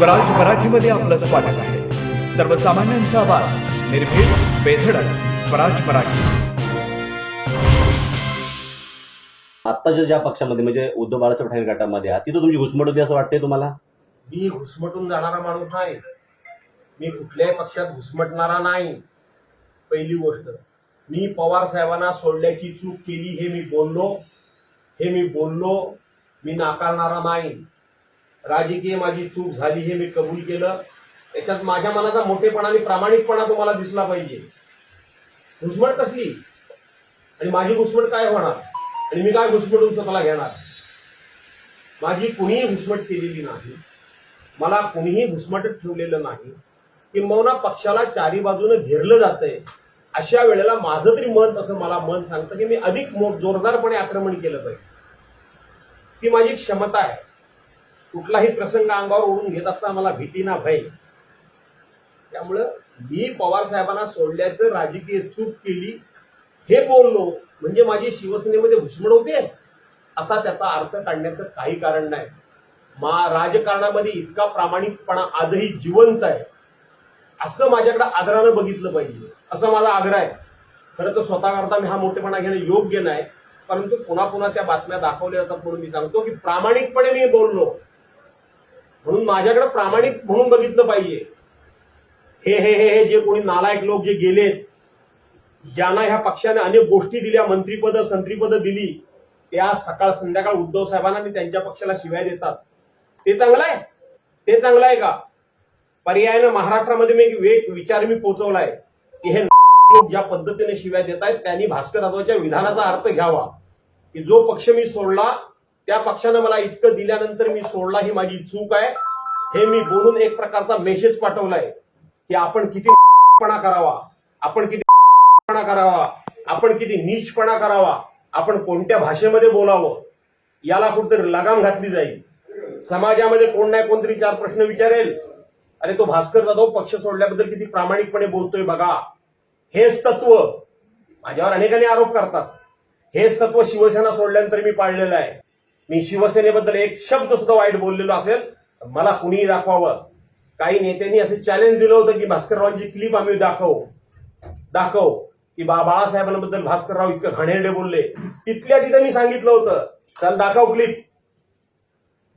स्वराज मराठीमध्ये आपलं स्वागत आहे. सर्वसामान्यांचा आवाज, निर्भीड, बेधडक, स्वराज मराठी. आत्ताच्या ज्या पक्षामध्ये म्हणजे उद्धव बाळासाहेब ठाकरे गटामध्ये आहात, तिथं तुमची घुसमट होती असं वाटतंय तुम्हाला? मी घुसमटून जाणारा माणूस नाही. मी कुठल्याही पक्षात घुसमटणारा नाही. पहिली गोष्ट, मी पवार साहेबांना सोडल्याची चूक केली हे मी बोललो. मी नाकारणारा नाही. राजकीय माझी चूक झाली हे मी कबूल केलं. याच्यात माझ्या मनाचा मोठेपणा आणि प्रामाणिकपणा तुम्हाला दिसला पाहिजे. घुसमट कसली आणि माझी घुसमट काय होणार आणि मी काय घुसमटून स्वतःला घेणार? माझी कुणीही घुसमट केलेली नाही. मला कुणीही घुसमटत ठेवलेलं नाही. किंबहुना पक्षाला चारी बाजूने घेरलं जातंय. अशा वेळेला माझं तरी मला मन सांगतं की मी अधिक जोरदारपणे आक्रमण केलं पाहिजे. ती माझी क्षमता आहे. कुठलाही प्रसंग अंगावर ओढून घेत असताना मला भीती ना भय. त्यामुळं मी पवार साहेबांना सोडल्याचं राजकीय चूक केली हे बोललो म्हणजे माझी शिवसेनेमध्ये घुसमट होते असा त्याचा अर्थ काढण्याचं काही कारण नाही. राजकारणामध्ये इतका प्रामाणिकपणा आजही जिवंत आहे असं माझ्याकडे आदरानं बघितलं पाहिजे, असं माझा आग्रह आहे. खरं तर स्वतःकरता मी हा मोठेपणा घेणं योग्य नाही, परंतु पुन्हा त्या बातम्या दाखवल्या जातात म्हणून मी सांगतो की प्रामाणिकपणे मी बोललो म्हणून माझ्याकडे प्रामाणिक म्हणून बघितलं पाहिजे. हे जे कोणी नालायक लोक जे गेलेत, ज्यांना ह्या पक्षाने अनेक गोष्टी दिल्या, मंत्रीपद संत्रीपद दिली, त्या सकाळ संध्याकाळ उद्धव साहेबांना आणि त्यांच्या पक्षाला शिव्या देतात. ते चांगलं आहे? ते चांगलं आहे का? पर्यायानं महाराष्ट्रामध्ये एक विचार मी पोहोचवलाय की हे लोक ज्या पद्धतीने शिव्या देत आहेत त्यांनी भास्कर जाधवच्या विधानाचा अर्थ घ्यावा की जो पक्ष मी सोडला त्या पक्षानं मला इतकं दिल्यानंतर मी सोडला, ही माझी चूक आहे. हे मी बोलून एक प्रकारचा मेसेज पाठवलाय की आपण किती करावा, आपण किती नीचपणा करावा, आपण कोणत्या भाषेमध्ये बोलावं, याला कुठेतरी लगाम घातली जाईल. समाजामध्ये कोण नाही कोणतरी चार प्रश्न विचारेल, अरे तो भास्कर जाधव पक्ष सोडल्याबद्दल किती प्रामाणिकपणे बोलतोय बघा. हेच तत्व माझ्यावर अनेकांनी आरोप करतात. हेच तत्व शिवसेना सोडल्यानंतर मी पाळलेलं आहे. मी शिवसेनेबद्दल एक शब्द सुद्धा वाईट बोललेलो असेल मला कुणीही दाखवावं. काही नेत्यांनी असे चॅलेंज दिलं होतं की भास्कररावांची क्लिप आम्ही दाखव की बाळासाहेबांबद्दल भास्करराव इतकं घाणेरडे बोलले. तिथल्या तिथे मी सांगितलं होतं, चल दाखव क्लिप.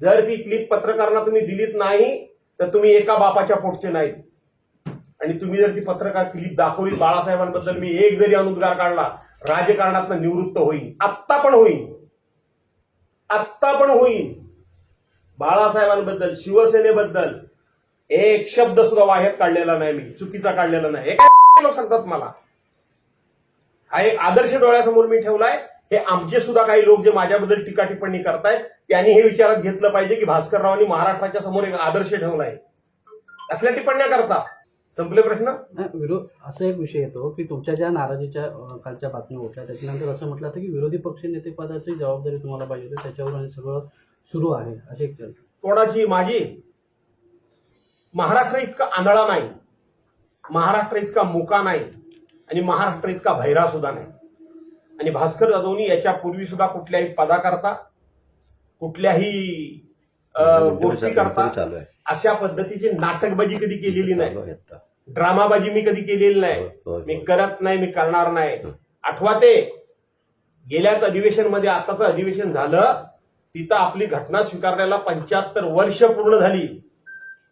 जर ती क्लिप पत्रकारांना तुम्ही दिलीत नाही तर तुम्ही एका बापाच्या पोटचे नाहीत. आणि तुम्ही जर ती पत्रकार क्लिप दाखवली बाळासाहेबांबद्दल मी एक जरी अनुद्गार काढला, राजकारणातून निवृत्त होईल. आत्ता पण होईल. बाळासाहेबांबद्दल शिवसेनेबद्दल एक शब्द सुद्धा वाह्यात काढलेला नाही, मी चुकीचा काढलेला नाही. हे काय लोक सांगतात मला. हा एक आदर्श डोळ्यासमोर मी ठेवलाय. हे आमचे सुद्धा काही लोक जे माझ्याबद्दल टीका टिप्पणी करतायत त्यांनी हे विचारात घेतलं पाहिजे की भास्कररावांनी महाराष्ट्राच्या समोर एक आदर्श ठेवलाय. असल्या टिप्पण्या करता. संपले प्रश्न. विरोध असा एक विषय येतो की तुमच्या ज्या नाराजीच्या कालच्या बातम्या होत्या त्याच्यानंतर असं म्हटलं होतं की विरोधी पक्ष नेतेपदाची जबाबदारी तुम्हाला पाहिजे होती, त्याच्यावर आणि सगळं सुरू आहे अशी एक चर्चा. कोणाची? माझी? महाराष्ट्र इतका आंधळा नाही, महाराष्ट्र इतका मुका नाही आणि महाराष्ट्र इतका भैरा सुद्धा नाही. आणि भास्कर जाधवनी याच्यापूर्वी सुद्धा कुठल्याही पदाकरता कुठल्याही गोष्टी करता अशा पद्धतीची नाटकबाजी कधी केलेली नाही, ड्रामाबाजी मी कधी केलेली नाही. मी करत नाही, मी करणार नाही. आठवा ते गेल्याच अधिवेशन मध्ये आताचं अधिवेशन झालं तिथं आपली घटना स्वीकारण्याला 75 वर्ष पूर्ण झाली.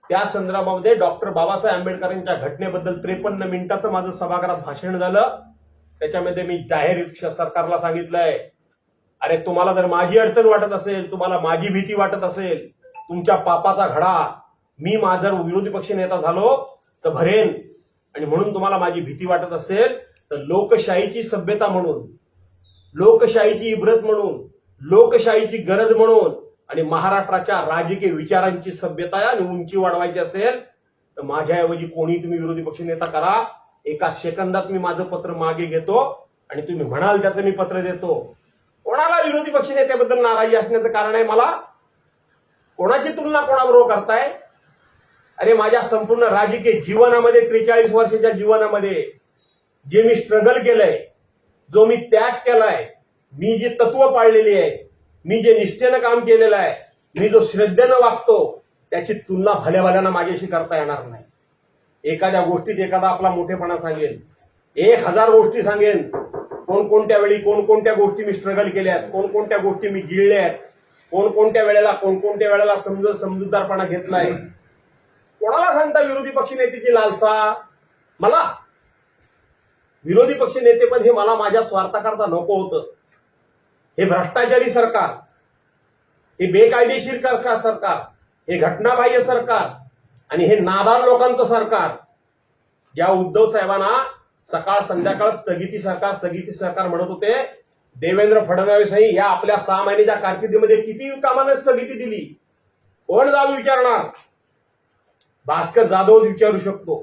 त्या संदर्भामध्ये डॉक्टर बाबासाहेब आंबेडकरांच्या घटनेबद्दल 53 मिनिटाचं माझं सभागृहात भाषण झालं. त्याच्यामध्ये मी जाहीर सरकारला सांगितलंय, अरे तुम्हाला जर माझी अडचण वाटत असेल, तुम्हाला माझी भीती वाटत असेल, तुमच्या पापाचा घडा मी जर विरोधी पक्ष नेता झालो तर भरेन. आणि म्हणून तुम्हाला माझी भीती वाटत असेल तर लोकशाहीची सभ्यता म्हणून, लोकशाहीची इब्रत म्हणून, लोकशाहीची गरज म्हणून आणि महाराष्ट्राच्या राजकीय विचारांची सभ्यता आणि उंची वाढवायची असेल तर माझ्याऐवजी कोणी तुम्ही विरोधी पक्ष नेता करा. एका सेकंदात मी माझं पत्र मागे घेतो आणि तुम्ही म्हणाल त्याचं मी पत्र देतो. कोणाला विरोधी पक्ष नेत्याबद्दल नाराजी असण्याचं कारण आहे? मला कोणाची तुलना कोणाबरोबर करताय? अरे माझ्या संपूर्ण राजकीय जीवनामध्ये 43 वर्षाच्या जीवनामध्ये जे मी स्ट्रगल केलंय, जो मी त्याग केलाय, मी जी तत्व पाळलेली आहे, मी जे निष्ठेनं काम केलेलं आहे, मी जो श्रद्धेनं वागतो, त्याची तुलना भल्या भल्यानं माझ्याशी करता येणार नाही. एखाद्या गोष्टीत एखादा आपला मोठेपणा सांगेन, 1000 गोष्टी सांगेन, कोणकोणत्या वेळी कोणकोणत्या गोष्टी मी स्ट्रगल केल्यात, कोणकोणत्या गोष्टी मी गिळल्यात, कोणकोणत्या वेळेला समजूतदारपणा घेतलाय. कोणाला सांगता विरोधी पक्ष नेत्याची लालसा? मला विरोधी पक्ष नेतेपद हे मला माझ्या स्वार्थाकरता नको होतं. हे भ्रष्टाचारी सरकार, हे बेकायदेशीर सरकार, हे घटनाबाह्य सरकार आणि हे नादार लोकांचं सरकार, ज्या उद्धव साहेबांना सकाळ संध्याकाळ स्थगिती सरकार म्हणत होते, देवेंद्र फडणवीसही या आपल्या 6 महिन्याच्या कारकिर्दीमध्ये किती कामाने स्थगिती दिली? कोण जाऊन विचारणार? भास्कर जाधव विचारू शकतो.